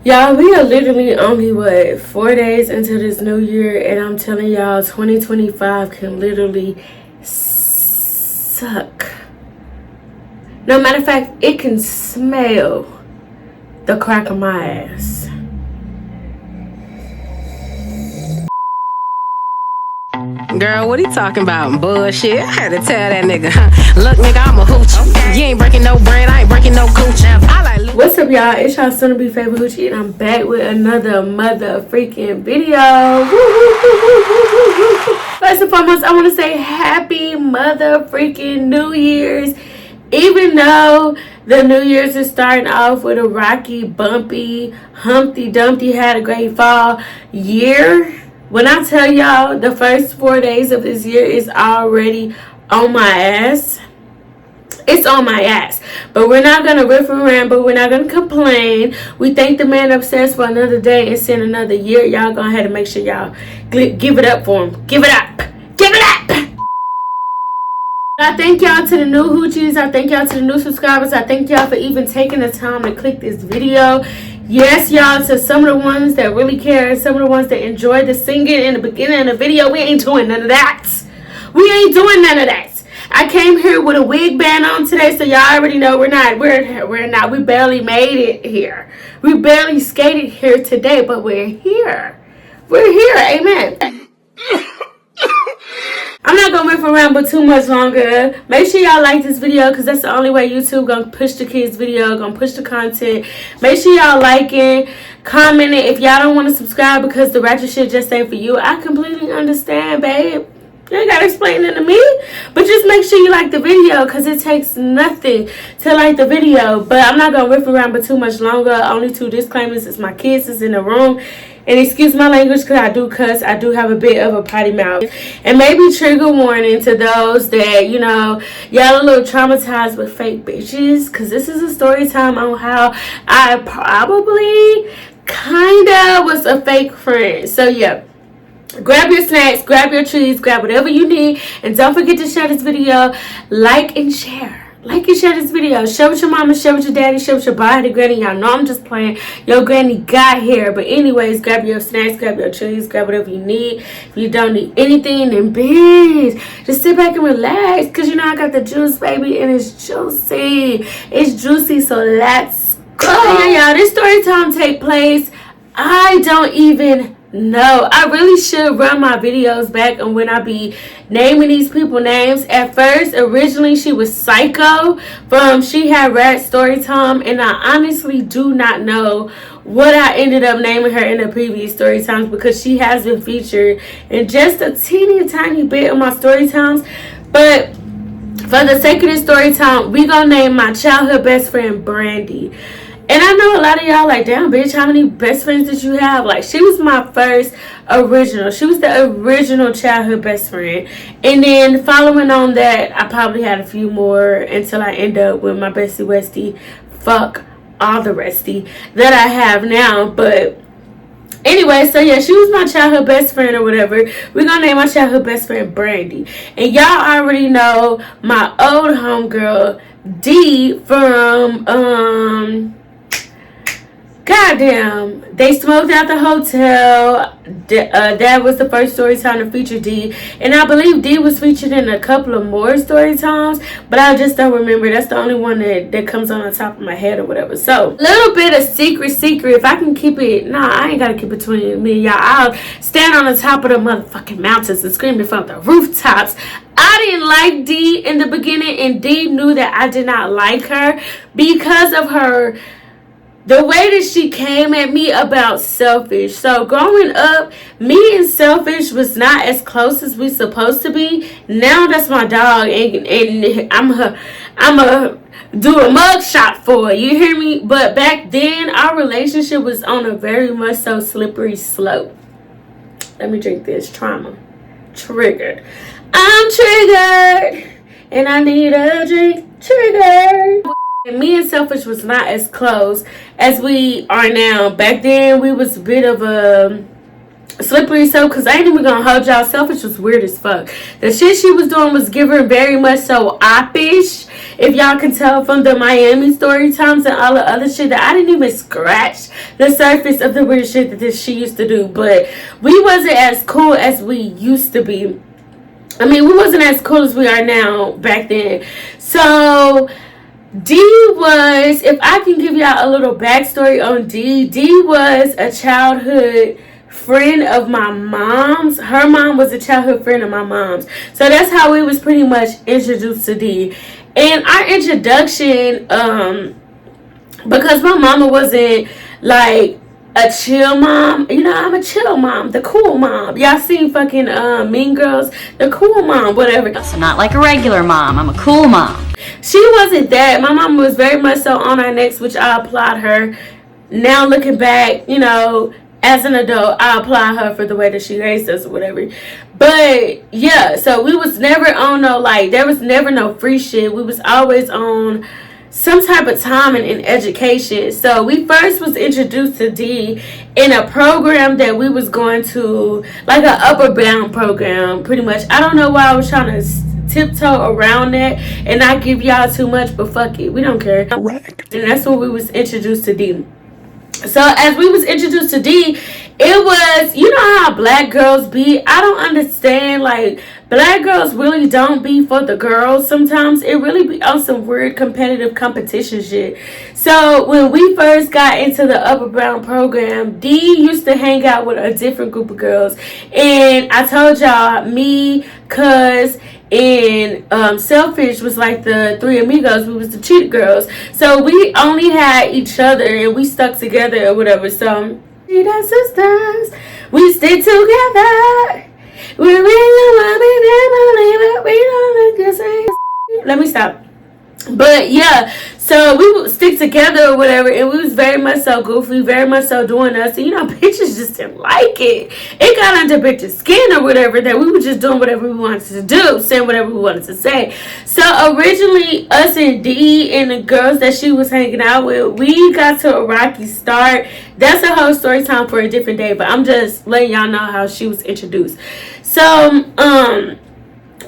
Y'all, we are literally only, 4 days into this new year, and I'm telling y'all, 2025 can literally suck. No matter of fact, it can smell the crack of my ass. Girl, what he talking about? Bullshit. I had to tell that nigga. Look, nigga, I'm a hooch. Okay. You ain't breaking no bread, I ain't breaking no cooch. What's up, y'all? It's y'all soon to be favorite hoochie, and I'm back with another mother freaking video. First and foremost, I want to say happy mother freaking New Year's. Even though the New Year's is starting off with a rocky, bumpy, Humpty Dumpty had a great fall year, when I tell y'all the first 4 days of this year is already on my ass, it's on my ass. But we're not going to riff and ramble. We're not going to complain. We thank the man upstairs for another day and send another year. Y'all going to have to make sure y'all give it up for him. Give it up. Give it up. I thank y'all to the new hoochies. I thank y'all to the new subscribers. I thank y'all for even taking the time to click this video. Yes, y'all, to some of the ones that really care, some of the ones that enjoyed the singing in the beginning of the video, we ain't doing none of that. We ain't doing none of that. I came here with a wig band on today, so y'all already know we're not. We barely made it here. We barely skated here today, but we're here. We're here, amen. I'm not gonna riff around but too much longer. Make sure y'all like this video, because that's the only way YouTube gonna push the kids video, gonna push the content. Make sure y'all like it, comment it. If y'all don't want to subscribe because the ratchet shit just ain't for you, I completely understand, babe. You ain't gotta explain it to me, but just make sure you like the video, because it takes nothing to like the video. But I'm not gonna riff around but too much longer. Only 2 disclaimers. It's my kids is in the room, and excuse my language because I do cuss. I do have a bit of a potty mouth, and maybe trigger warning to those that, you know, y'all a little traumatized with fake bitches, because this is a story time on how I probably kinda was a fake friend. So yeah, grab your snacks, grab your treats, grab whatever you need, and don't forget to share this video, like and share. Like and share this video. Share with your mama, share with your daddy, share with your body, granny. Y'all know I'm just playing. Your granny got hair. But anyways, grab your snacks, grab your treats, grab whatever you need. If you don't need anything, then bitch, just sit back and relax. Because you know I got the juice, baby, and it's juicy. It's juicy, so let's go. Yeah, y'all, this story time take place. I don't even know. I really should run my videos back on when I be naming these people names. At first, originally she was Psycho from She Had Rat Storytime, and I honestly do not know what I ended up naming her in the previous story times, because she has been featured in just a teeny tiny bit of my story times. But for the sake of this story time, we gonna name my childhood best friend Brandy. And I know a lot of y'all like, damn, bitch, how many best friends did you have? Like, she was my first original. She was the original childhood best friend. And then following on that, I probably had a few more until I end up with my bestie Westie. Fuck all the resty that I have now. But anyway, so yeah, she was my childhood best friend or whatever. We're gonna name my childhood best friend Brandy. And y'all already know my old homegirl D from goddamn, They Smoked Out the Hotel. That was the first story time to feature D, and I believe D was featured in a couple of more story times, but I just don't remember. That's the only one that comes on the top of my head or whatever. So, a little bit of secret. If I can keep it, nah, I ain't gotta keep it between me and y'all. I'll stand on the top of the motherfucking mountains and scream from the rooftops. I didn't like D in the beginning, and D knew that I did not like her because of her, the way that she came at me about Selfish. So growing up, me and Selfish was not as close as we supposed to be. Now that's my dog, and I'm a do a mug shot for her, you hear me? But back then, our relationship was on a very much so slippery slope. Let me drink this. Trauma. Triggered. I'm triggered, and I need a drink. Triggered. And me and Selfish was not as close as we are now. Back then, we was a bit of a slippery soap, because I ain't even gonna hold y'all. Selfish was weird as fuck. The shit she was doing was giving very much so op-ish, if y'all can tell from the Miami story times and all the other shit, that I didn't even scratch the surface of the weird shit that she used to do. But we wasn't as cool as we used to be. I mean, we wasn't as cool as we are now back then. So D was, if I can give y'all a little backstory on D was a childhood friend of my mom's. Her mom was a childhood friend of my mom's. So that's how we was pretty much introduced to D. And our introduction, because my mama wasn't like a chill mom, you know, I'm a chill mom, the cool mom. Y'all seen fucking Mean Girls, the cool mom, whatever. So not like a regular mom, I'm a cool mom. She wasn't that. My mom was very much so on our necks, which I applaud her. Now looking back, you know, as an adult, I applaud her for the way that she raised us or whatever. But yeah, so we was never on no, like, there was never no free shit. We was always on some type of time and in education. So we first was introduced to D in a program that we was going to, like an upper bound program, pretty much. I don't know why I was trying to tiptoe around that and not give y'all too much, but fuck it, we don't care. Correct. And that's when we was introduced to D. So as we was introduced to D, it was, you know how black girls be. I don't understand, like, black girls really don't be for the girls sometimes. It really be on some weird competitive competition shit. So when we first got into the Upper Brown program, D used to hang out with a different group of girls. And I told y'all, me, Cuz, and Selfish was like the three amigos. We was the cheat girls. So we only had each other and we stuck together or whatever. So we the sisters, we stick together. We let me stop. But yeah, so we would stick together or whatever, and we was very much so goofy, very much so doing us, and you know, bitches just didn't like it. It got under bitches' skin or whatever, that we were just doing whatever we wanted to do, saying whatever we wanted to say. So originally, us and D and the girls that she was hanging out with, we got to a rocky start. That's a whole story time for a different day, but I'm just letting y'all know how she was introduced. So,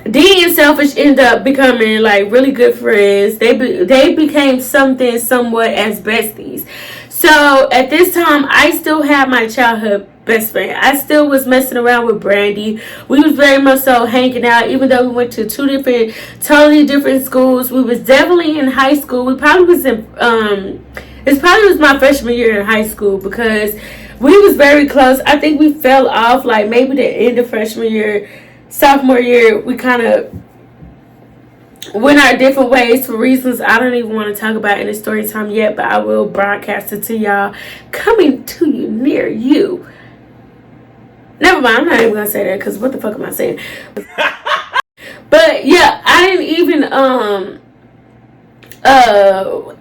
D and Selfish ended up becoming like really good friends. They became something somewhat as besties. So at this time, I still had my childhood best friend. I still was messing around with Brandy. We was very much so hanging out, even though we went to two different, totally different schools. We was definitely in high school. We probably was in it probably was my freshman year in high school, because we was very close. I think we fell off like maybe the end of freshman year. Sophomore year, we kind of went our different ways for reasons I don't even want to talk about in the story time yet, but I will broadcast it to y'all, coming to you, near you. Never mind, I'm not even gonna say that, because what the fuck am I saying? But yeah, I didn't even I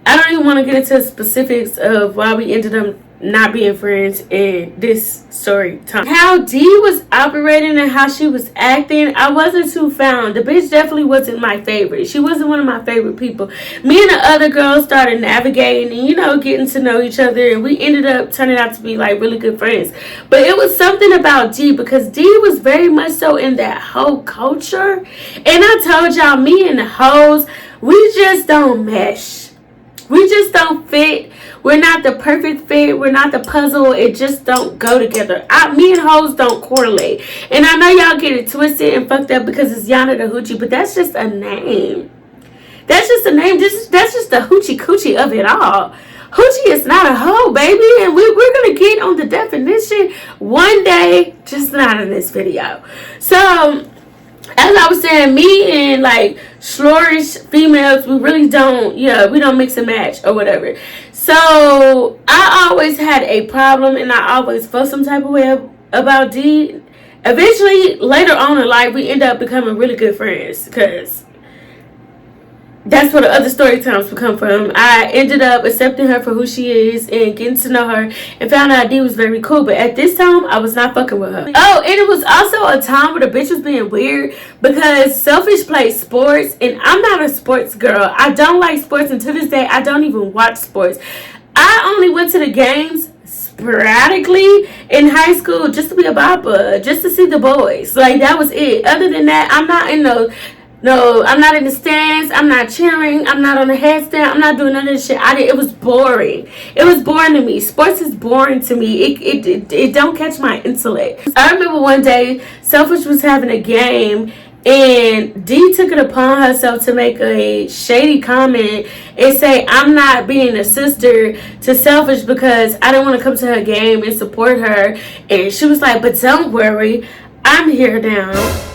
don't even want to get into the specifics of why we ended up not being friends in this story time. How D was operating and how she was acting, I wasn't too found. The bitch definitely wasn't my favorite. She wasn't one of my favorite people. Me and the other girls started navigating and, you know, getting to know each other, and we ended up turning out to be like really good friends. But it was something about D, because D was very much so in that whole culture. And I told y'all, me and the hoes, we just don't mesh. We just don't fit. We're not the perfect fit. We're not the puzzle. It just don't go together. Me and hoes don't correlate. And I know y'all get it twisted and fucked up because it's Yana the Hoochie, but that's just a name. That's just a name. That's just the hoochie coochie of it all. Hoochie is not a hoe, baby. And we're going to get on the definition one day, just not in this video. So, as I was saying, me and like slorish females, we really don't, we don't mix and match or whatever. So I always had a problem, and I always felt some type of way about D. Eventually, later on in life, we end up becoming really good friends, because that's where the other story times would come from. I ended up accepting her for who she is and getting to know her, and found out D was very cool. But at this time, I was not fucking with her. Oh, and it was also a time where the bitch was being weird, because Selfish played sports, and I'm not a sports girl. I don't like sports, and to this day, I don't even watch sports. I only went to the games sporadically, in high school just to be a bopper, just to see the boys. Like, that was it. Other than that, I'm not in I'm not in the stands. I'm not cheering. I'm not on the headstand. I'm not doing none of this shit. It was boring. It was boring to me. Sports is boring to me. It don't catch my intellect. I remember one day, Selfish was having a game, and D took it upon herself to make a shady comment and say, I'm not being a sister to Selfish because I didn't want to come to her game and support her. And she was like, but don't worry, I'm here now.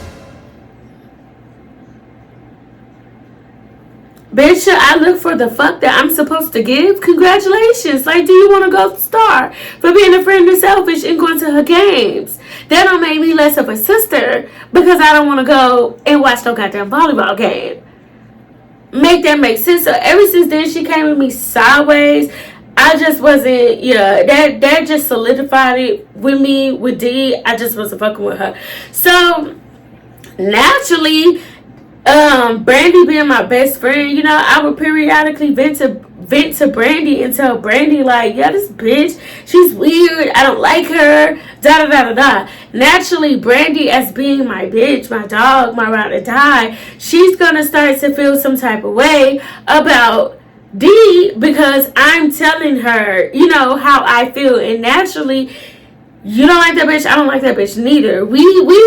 Bitch, should I look for the fuck that I'm supposed to give? Congratulations. Like, do you want to go star for being a friend of Selfish and going to her games? That don't make me less of a sister because I don't want to go and watch no goddamn volleyball game. Make that make sense? So ever since then, she came with me sideways. I just wasn't, that just solidified it with me, with D. I just wasn't fucking with her. So, naturally, Brandy being my best friend, I would periodically vent to Brandy and tell Brandy, like, yeah, this bitch, she's weird, I don't like her, da da da da da. Naturally, Brandy, as being my bitch, my dog, my ride or die, she's gonna start to feel some type of way about D because I'm telling her, how I feel. And naturally, you don't like that bitch, I don't like that bitch neither. We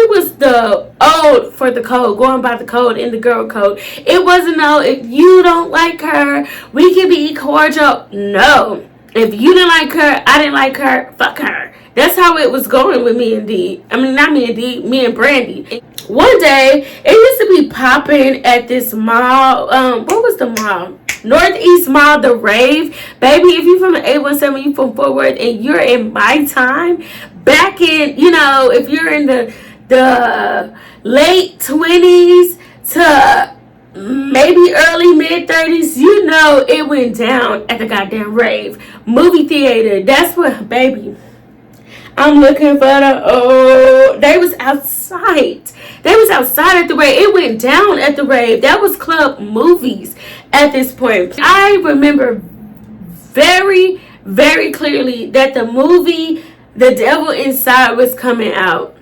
was the old for the code, going by the code in the girl code. It wasn't if you don't like her, we can be cordial. No. If you didn't like her, I didn't like her, fuck her. That's how it was going with me and D. I mean, not me and D, me and Brandy. One day, it used to be popping at this mall. What was the mall? Northeast Mall, the Rave. Baby, if you from the 817, you from Fort Worth, and you're in my time, back in, if you're in the late 20s to maybe early mid-30s, it went down at the goddamn Rave. Movie theater, that's what, baby. I'm looking for they was outside. They was outside at the Rave. It went down at the Rave. That was club movies at this point. I remember very, very clearly that the movie The Devil Inside was coming out.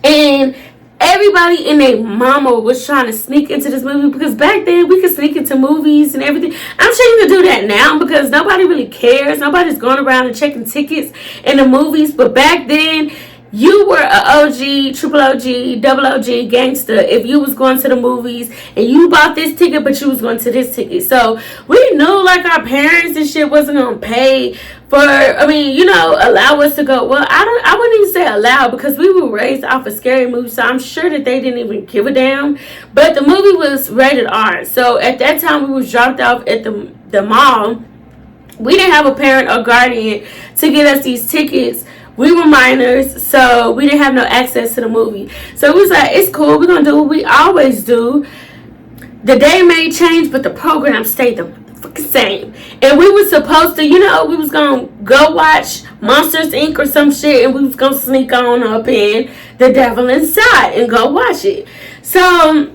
And everybody and their mama was trying to sneak into this movie because back then we could sneak into movies and everything. I'm sure you can do that now because nobody really cares. Nobody's going around and checking tickets in the movies. But back then, you were a OG, triple OG, double OG gangster if you was going to the movies and you bought this ticket but you was going to this ticket. So we knew like our parents and shit wasn't going to pay for, allow us to go. Well, I wouldn't even say allow because we were raised off a scary movie, so I'm sure that they didn't even give a damn. But the movie was rated R. So at that time we was dropped off at the mall. We didn't have a parent or guardian to get us these tickets. We were minors, so we didn't have no access to the movie. So it was like, it's cool, we're going to do what we always do. The day may change, but the program stayed the fucking same. And we were supposed to, we was going to go watch Monsters, Inc. or some shit, and we was going to sneak on up in The Devil Inside and go watch it. So,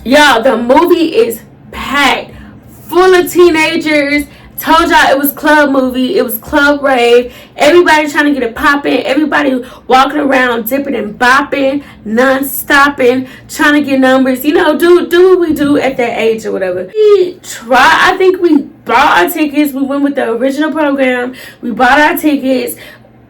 y'all, the movie is packed, full of teenagers. Told y'all it was club movie. It was club rave. Everybody trying to get it popping. Everybody walking around dipping and bopping, non-stopping, trying to get numbers. Do what we do at that age or whatever. I think we bought our tickets. We went with the original program. We bought our tickets.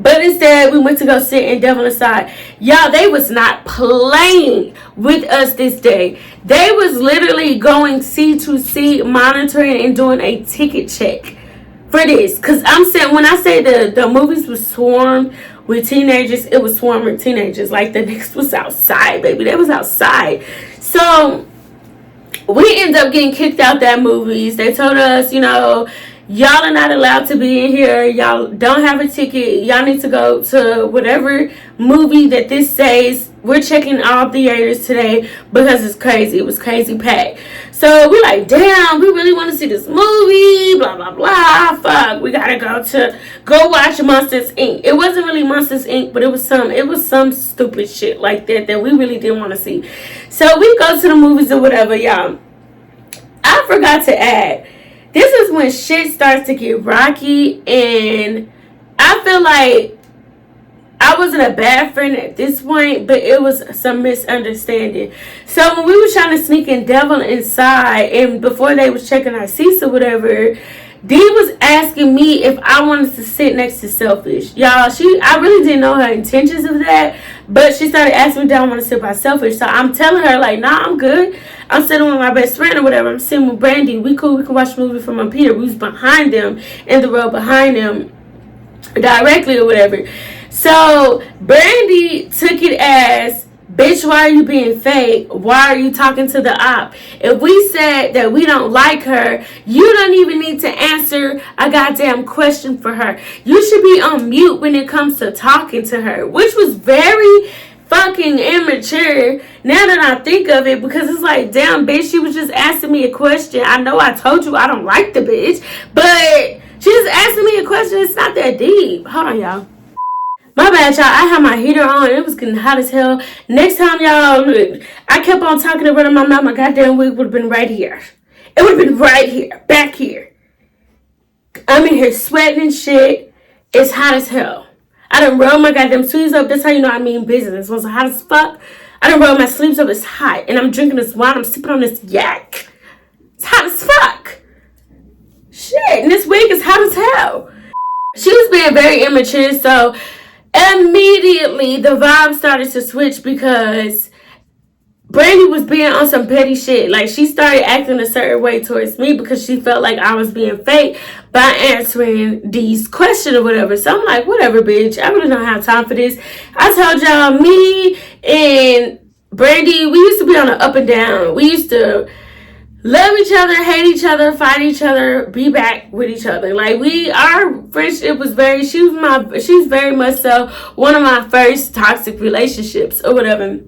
But instead, we went to go sit in Devil Inside. Y'all, they was not playing with us this day. They was literally going seat to seat, monitoring and doing a ticket check for this. Because I'm saying, when I say the movies was swarmed with teenagers, it was swarmed with teenagers. Like, the next was outside, baby. They was outside. So, we ended up getting kicked out that movies. They told us, y'all are not allowed to be in here. Y'all don't have a ticket. Y'all need to go to whatever movie that this says. We're checking all theaters today because it's crazy. It was crazy packed. So we're like, damn, we really want to see this movie. Blah, blah, blah. Fuck. We got to go watch Monsters, Inc. It wasn't really Monsters, Inc., but it was some stupid shit like that we really didn't want to see. So we go to the movies or whatever, y'all. I forgot to add. This is when shit starts to get rocky, and I feel like I wasn't a bad friend at this point, but it was some misunderstanding. So when we were trying to sneak in devil inside, and before they was checking our seats or whatever, D was asking me if I wanted to sit next to Selfish. Y'all, I really didn't know her intentions of that, but she started asking me, do I want to sit by Selfish? So I'm telling her, like, nah, I'm good. I'm sitting with my best friend or whatever. I'm sitting with Brandy. We cool. We can watch a movie from up here. We was behind them, in the row behind them, directly or whatever. So Brandy took it as, bitch, why are you being fake? Why are you talking to the op? If we said that we don't like her, you don't even need to answer a goddamn question for her. You should be on mute when it comes to talking to her, which was very fucking immature now that I think of it, because it's like, damn, bitch, she was just asking me a question. I know I told you I don't like the bitch, but she just asking me a question. It's not that deep. Hold on, y'all. My bad, y'all. I had my heater on. It was getting hot as hell. Next time, y'all, I kept on talking to her in my mouth. My goddamn wig would have been right here. It would have been right here. Back here. I'm in here sweating and shit. It's hot as hell. I done rolled my goddamn sleeves up. That's how you know I mean business. It was hot as fuck. I done rolled my sleeves up. It's hot. And I'm drinking this wine. I'm sipping on this yak. It's hot as fuck. Shit. And this wig is hot as hell. She was being very immature, so immediately the vibe started to switch because Brandy was being on some petty shit. Like, she started acting a certain way towards me because she felt like I was being fake by answering D's question or whatever. So I'm like, whatever, bitch. I really don't have time for this. I told y'all, me and Brandy, we used to be on an up and down. We used to love each other, hate each other, fight each other, be back with each other. Like, our friendship was she's very much so one of my first toxic relationships or whatever.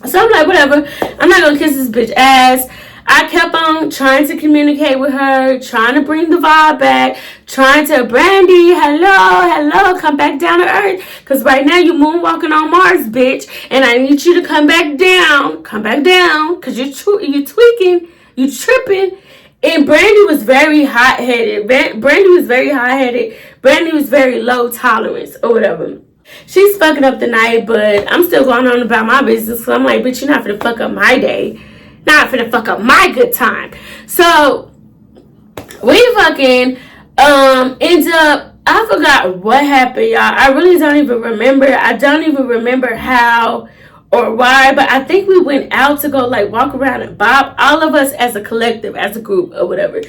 So I'm like, whatever. I'm not gonna kiss this bitch ass. I kept on trying to communicate with her, trying to bring the vibe back, trying to, Brandy, hello, come back down to earth. Because right now you moonwalking on Mars, bitch. And I need you to come back down. Because you're tweaking. You tripping. And Brandy was very hot-headed. Brandy was very low tolerance or whatever. She's fucking up the night, but I'm still going on about my business. So I'm like, bitch, you're not finna fuck up my day. Not finna fuck up my good time. So we fucking end up, I forgot what happened, y'all. I really don't even remember. I don't even remember how or why, but I think we went out to go like walk around and bop, all of us as a collective, as a group or whatever.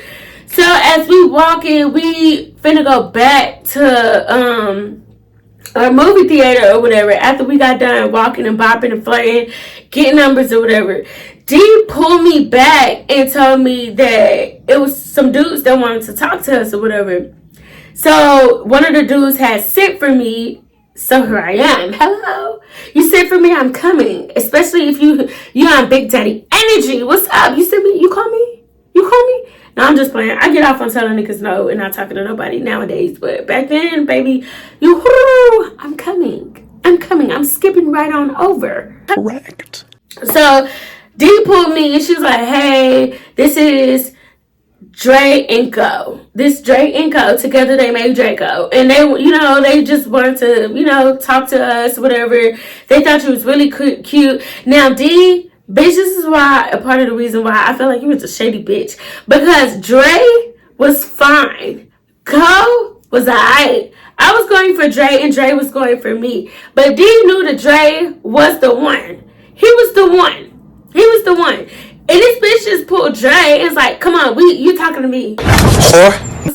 So as we walk in, we finna go back to our movie theater or whatever after we got done walking and bopping and flirting, getting numbers or whatever. D pulled me back and told me that it was some dudes that wanted to talk to us or whatever. So one of the dudes had sent for me. So here I am. Hello. You sent for me, I'm coming. Especially if you on Big Daddy energy. What's up? You sent me? You call me? No, I'm just playing. I get off on telling niggas no and not talking to nobody nowadays. But back then, baby, I'm coming. I'm skipping right on over. Correct. So D pulled me and she was like, hey, this is Dre and Co. This Dre and Co. Together they made Draco. And they just wanted to, talk to us, whatever. They thought she was really cute. Now, D, bitch, this is why, a part of the reason why I feel like you was a shady bitch. Because Dre was fine. Co was alright. I was going for Dre and Dre was going for me. But D knew that Dre was the one. He was the one. And this bitch just pulled Dre and was like, come on, you talking to me.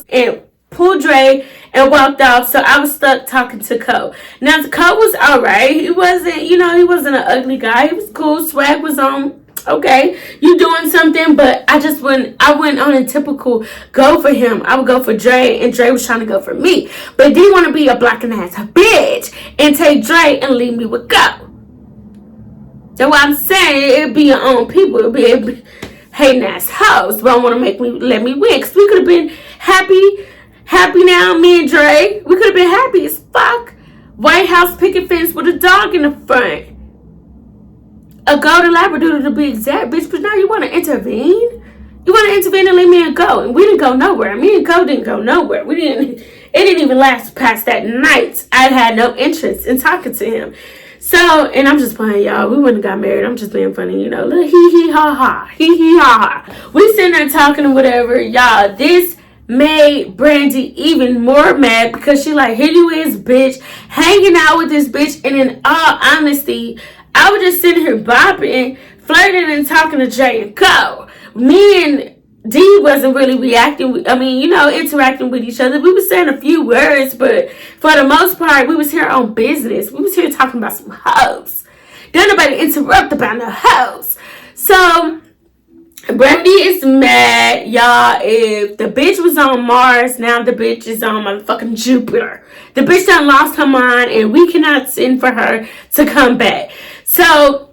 And pulled Dre and walked off. So I was stuck talking to Co. Now, Co was alright. He wasn't an ugly guy. He was cool. Swag was on. Okay, you doing something, but I went on a typical go for him. I would go for Dre, and Dre was trying to go for me. But D want to be a blocking ass bitch and take Dre and leave me with Co. That's what I'm saying. It'd be your own people. It'd be hating ass hoes. But don't want to let me win. Because we could have been happy now, me and Dre. We could have been happy as fuck. White House picket fence with a dog in the front. A golden Labradoodle to be exact, bitch. But now you want to intervene? You want to intervene and leave me and go. And we didn't go nowhere. Me and Co didn't go nowhere. We didn't It didn't even last past that night. I had no interest in talking to him. So, and I'm just playing, y'all. We wouldn't have got married. I'm just being funny, you know. Little hee-hee-ha-ha. Hee-hee-ha-ha. We sitting there talking or whatever. Y'all, this made Brandy even more mad because she like, here you is, bitch, hanging out with this bitch. And in all honesty, I was just sitting here bopping, flirting and talking to Jay and Co. Me and D wasn't really reacting. I mean, you know, interacting with each other. We was saying a few words, but for the most part, we was here on business. We was here talking about some hoes. Don't nobody interrupt about no hoes. So Brandy is mad, y'all. If the bitch was on Mars, now the bitch is on motherfucking Jupiter. The bitch done lost her mind, and we cannot send for her to come back. So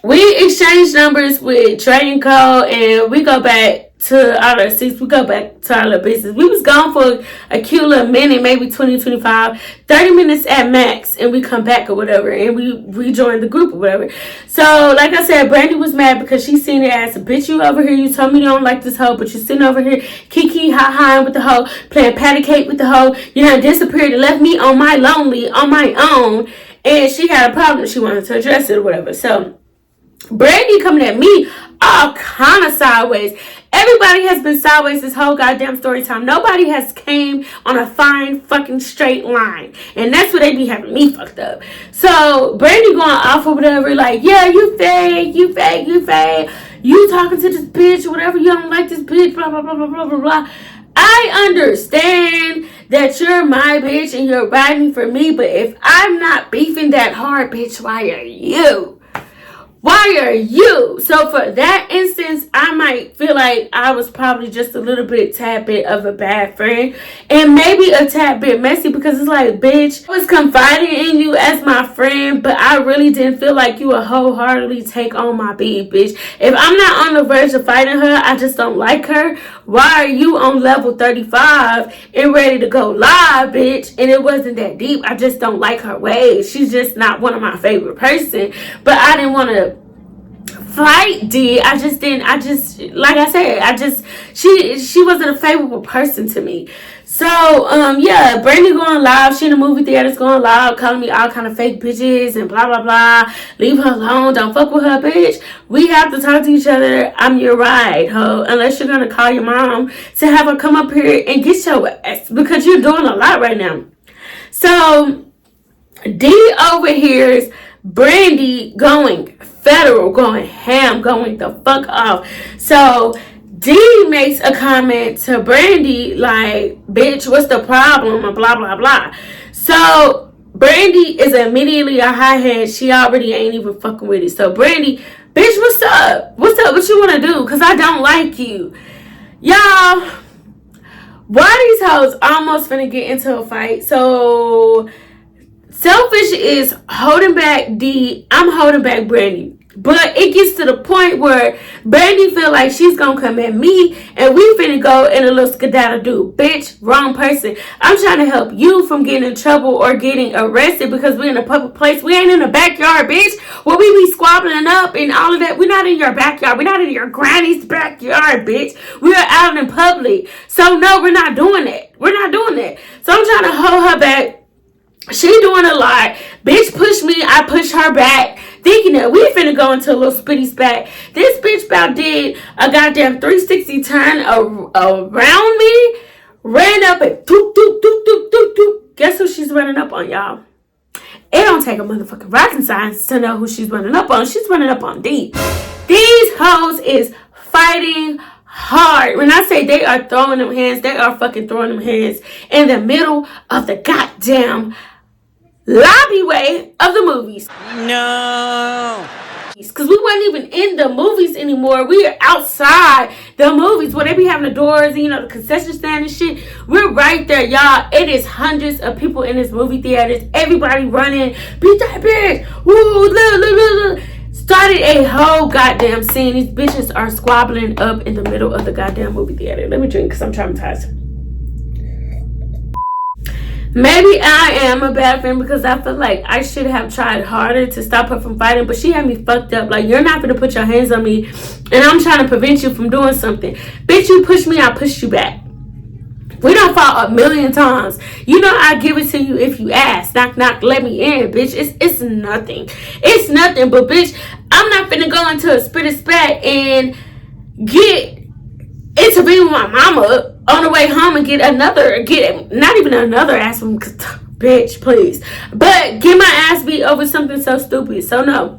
we exchanged numbers with Trey and Co. and we go back to our seats. We go back to our little business. We was gone for a cute little minute, maybe 20, 25, 30 minutes at max, and we come back or whatever, and we rejoined the group or whatever. So, like I said, Brandy was mad because she seen it as, bitch, you over here, you told me you don't like this hoe, but you're sitting over here kiki ha-ha with the hoe, playing patty cake with the hoe. You know, disappeared and left me on my lonely, on my own, and she had a problem. She wanted to address it or whatever. So Brandy coming at me all kind of sideways. Everybody has been sideways this whole goddamn story time. Nobody has came on a fine fucking straight line. And that's what they be having me fucked up. So Brandy going off or whatever, like, yeah, you fake, you fake, you fake. You talking to this bitch or whatever. You don't like this bitch, blah, blah, blah, blah, blah, blah, blah. I understand that you're my bitch and you're riding for me. But if I'm not beefing that hard, bitch, why are you? Why are you? So for that instance, I might feel like I was probably just a little bit tad bit of a bad friend. And maybe a tad bit messy because it's like, bitch, I was confiding in you as my friend, but I really didn't feel like you would wholeheartedly take on my beat, bitch. If I'm not on the verge of fighting her, I just don't like her. Why are you on level 35 and ready to go live, bitch? And it wasn't that deep. I just don't like her ways. She's just not one of my favorite person. But I didn't want to fight D. Like I said, she wasn't a favorable person to me. So, yeah, Brandy going live. She in the movie theaters going live, calling me all kind of fake bitches and blah, blah, blah. Leave her alone. Don't fuck with her, bitch. We have to talk to each other. I'm your ride, ho. Unless you're going to call your mom to have her come up here and get your ass because you're doing a lot right now. So, D overhears Brandy going federal, going ham, going the fuck off. So D makes a comment to Brandy like, bitch, what's the problem? Blah, blah, blah. So Brandy is immediately a hothead. She already ain't even fucking with it. So Brandy, bitch, what's up? What's up? What you want to do? Because I don't like you. Y'all, why these hoes almost finna get into a fight? So Selfish is holding back D. I'm holding back Brandy. But it gets to the point where Brandy feel like she's gonna come at me and we finna go in a little skedaddle do. Bitch, wrong person. I'm trying to help you from getting in trouble or getting arrested because we're in a public place. We ain't in the backyard, bitch. Where we be squabbling up and all of that. We're not in your backyard. We're not in your granny's backyard, bitch. We're out in public. So no, we're not doing that. We're not doing that. So I'm trying to hold her back. She doing a lot. Bitch push me, I push her back. Thinking that we finna go into a little spitty spat. This bitch about did a goddamn 360 turn around me. Ran up and doop, doop, doop, doop, doop, doop. Guess who she's running up on, y'all? It don't take a motherfucking rocket science to know who she's running up on. She's running up on D. These hoes is fighting hard. When I say they are throwing them hands, they are fucking throwing them hands in the middle of the goddamn lobby way of the movies. No. Because we weren't even in the movies anymore. We are outside the movies where they be having the doors and, you know, the concession stand and shit. We're right there, y'all. It is hundreds of people in this movie theaters. Everybody running. Beat that bitch. Woo, look. Started a whole goddamn scene. These bitches are squabbling up in the middle of the goddamn movie theater. Let me drink because I'm traumatized. Maybe I am a bad friend because I feel like I should have tried harder to stop her from fighting, but she had me fucked up. Like, you're not going to put your hands on me, and I'm trying to prevent you from doing something. Bitch, you push me, I push you back. We done fought a million times. You know I give it to you if you ask. Knock, knock, let me in, bitch. It's nothing. It's nothing, but bitch, I'm not finna go into a spit and spat and get intervene with my mama on the way home and get not even another ass from, bitch, please. But get my ass beat over something so stupid. So no.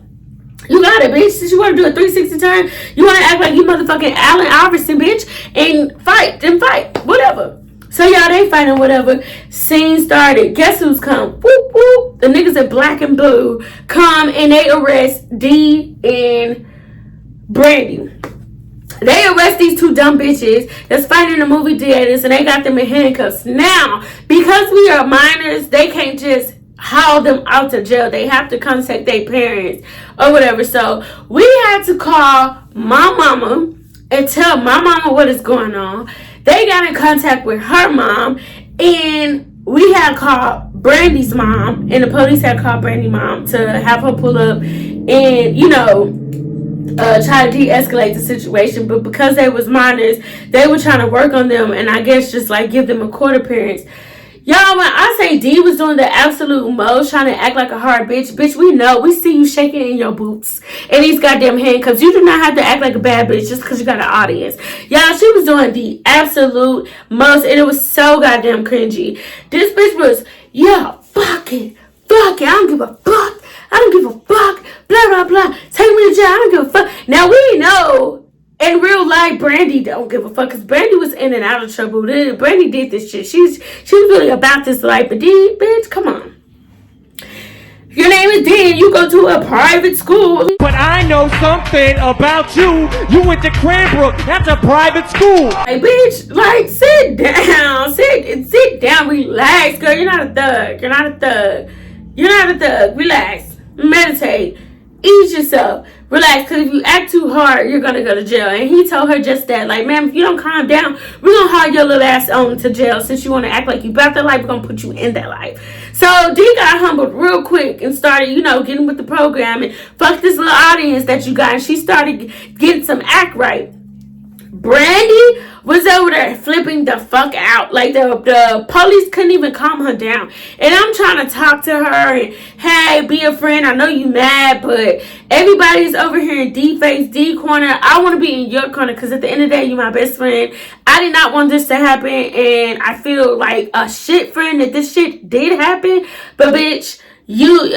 You got it, bitch. Since you want to do a 360 turn, you want to act like you motherfucking Allen Iverson, bitch, and fight, whatever. So y'all, they fighting, whatever. Scene started. Guess who's come? Whoop, whoop. The niggas in black and blue come and they arrest D and Brandy. They arrest these two dumb bitches that's fighting in the movie theaters and they got them in handcuffs. Now, because we are minors, they can't just haul them out to jail. They have to contact their parents or whatever. So we had to call my mama and tell my mama what is going on. They got in contact with her mom, and we had called Brandy's mom, and the police had called Brandy's mom to have her pull up and, you know, try to de-escalate the situation. But because they was minors, they were trying to work on them and I guess just like give them a court appearance. Y'all, when I say D was doing the absolute most, trying to act like a hard bitch, we know, we see you shaking in your boots and these goddamn handcuffs. You do not have to act like a bad bitch just because you got an audience. Y'all, she was doing the absolute most, and it was so goddamn cringy. This bitch was, yeah, fuck it, I don't give a fuck, blah, blah, blah, take me to jail, I don't give a fuck. Now, we know in real life, Brandy don't give a fuck because Brandy was in and out of trouble. Brandy did this shit. She was really about this life. But D, bitch, come on. Your name is D and you go to a private school. But I know something about you. You went to Cranbrook. That's a private school. Hey, bitch, like, sit down. Sit down. Relax, girl. You're not a thug. Relax. Meditate. Ease yourself. Relax, because if you act too hard, you're going to go to jail. And he told her just that. Like, ma'am, if you don't calm down, we're going to haul your little ass on to jail. Since you want to act like you about that life, we're going to put you in that life. So, D got humbled real quick and started, you know, getting with the program. And fuck this little audience that you got. And she started getting some act right. Brandy was over there flipping the fuck out. Like, the police couldn't even calm her down. And I'm trying to talk to her and, hey, be a friend. I know you mad, but everybody's over here in D-face, D corner. I want to be in your corner because at the end of the day, you're my best friend. I did not want this to happen, and I feel like a shit friend that this shit did happen. But, bitch, you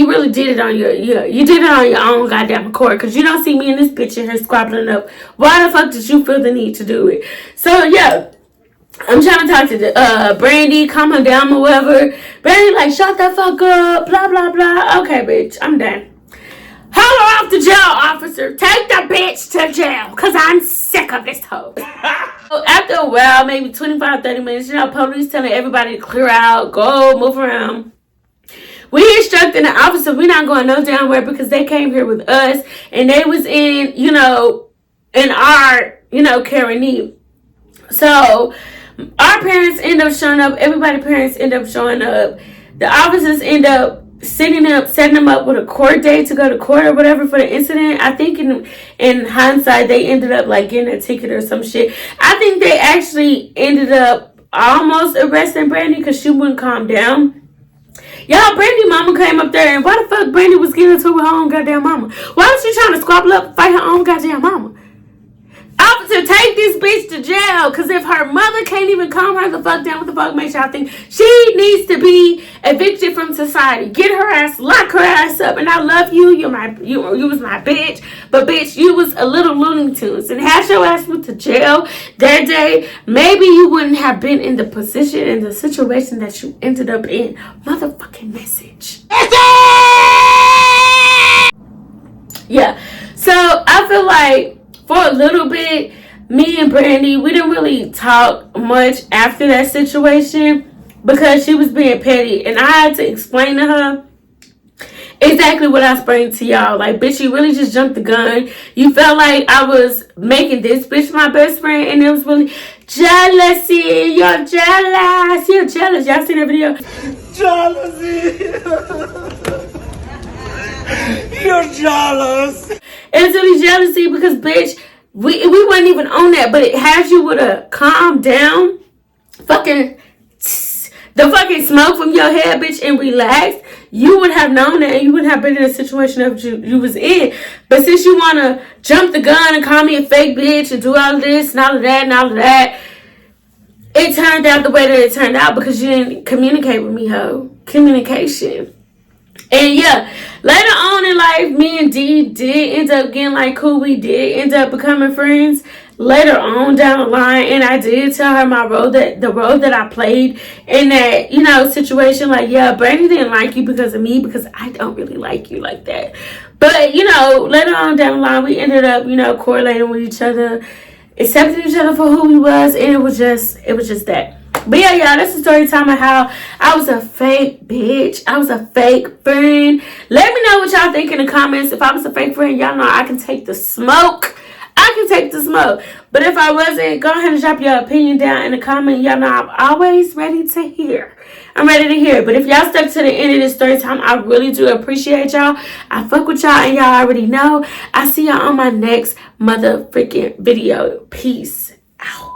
really did it on you did it on your own goddamn accord, because you don't see me and this bitch in here squabbling up. Why the fuck did you feel the need to do it? So yeah, I'm trying to talk to Brandy, calm her down or whatever. Brandy like, shut the fuck up, blah blah blah. Okay, bitch, I'm done. Haul her off to jail, officer. Take the bitch to jail, because I'm sick of this hoe. So after a while, maybe 25-30 minutes, you know, police telling everybody to clear out, go, move around. We instructed the officer, we're not going no damn where, because they came here with us and they was in, you know, in our, you know, care and need. So our parents end up showing up. Everybody's parents end up showing up. The officers end up setting them up with a court date to go to court or whatever for the incident. I think in hindsight, they ended up like getting a ticket or some shit. I think they actually ended up almost arresting Brandy because she wouldn't calm down. Y'all, Brandy mama came up there, and why the fuck Brandy was getting into her own goddamn mama? Why was she trying to squabble up and fight her own goddamn mama? Officer, take this bitch to jail, because if her mother can't even calm her the fuck down, what the fuck makes y'all think she needs to be evicted from society? Get her ass, lock her ass up, and I love you. You was my bitch, but bitch, you was a little Looney Tunes, and had your ass went to jail that day, maybe you wouldn't have been in the position and the situation that you ended up in. Motherfucking message. Yeah, so I feel like for a little bit, me and Brandy, we didn't really talk much after that situation because she was being petty, and I had to explain to her exactly what I explained to y'all. Like, bitch, you really just jumped the gun. You felt like I was making this bitch my best friend, and it was really jealousy. You're jealous. Y'all seen that video? Jealousy. You're jealous. It's really jealousy because, bitch, we weren't even on that, but it has you with a calm down. fucking the fucking smoke from your head, bitch, and relax, you would have known that and you wouldn't have been in a situation that you was in. But since you want to jump the gun and call me a fake bitch and do all of this and all of that and all of that, it turned out the way that it turned out because you didn't communicate with me, ho. Communication. And yeah, later on in life, me and D did end up getting like cool. We did end up becoming friends later on down the line, and I did tell her my role, that the role that I played in that, you know, situation. Like, yeah, Brandy didn't like you because of me, because I don't really like you like that. But, you know, later on down the line, we ended up, you know, correlating with each other, accepting each other for who we was, and it was just that. But yeah, y'all, that's the story time of how I was a fake bitch. I was a fake friend. Let me know what y'all think in the comments. If I was a fake friend, y'all know I can take the smoke. I can take the smoke. But if I wasn't, go ahead and drop your opinion down in the comment. Y'all know I'm always ready to hear. I'm ready to hear. But if y'all stuck to the end of this story time, I really do appreciate y'all. I fuck with y'all, and y'all already know. I see y'all on my next motherfucking video. Peace out.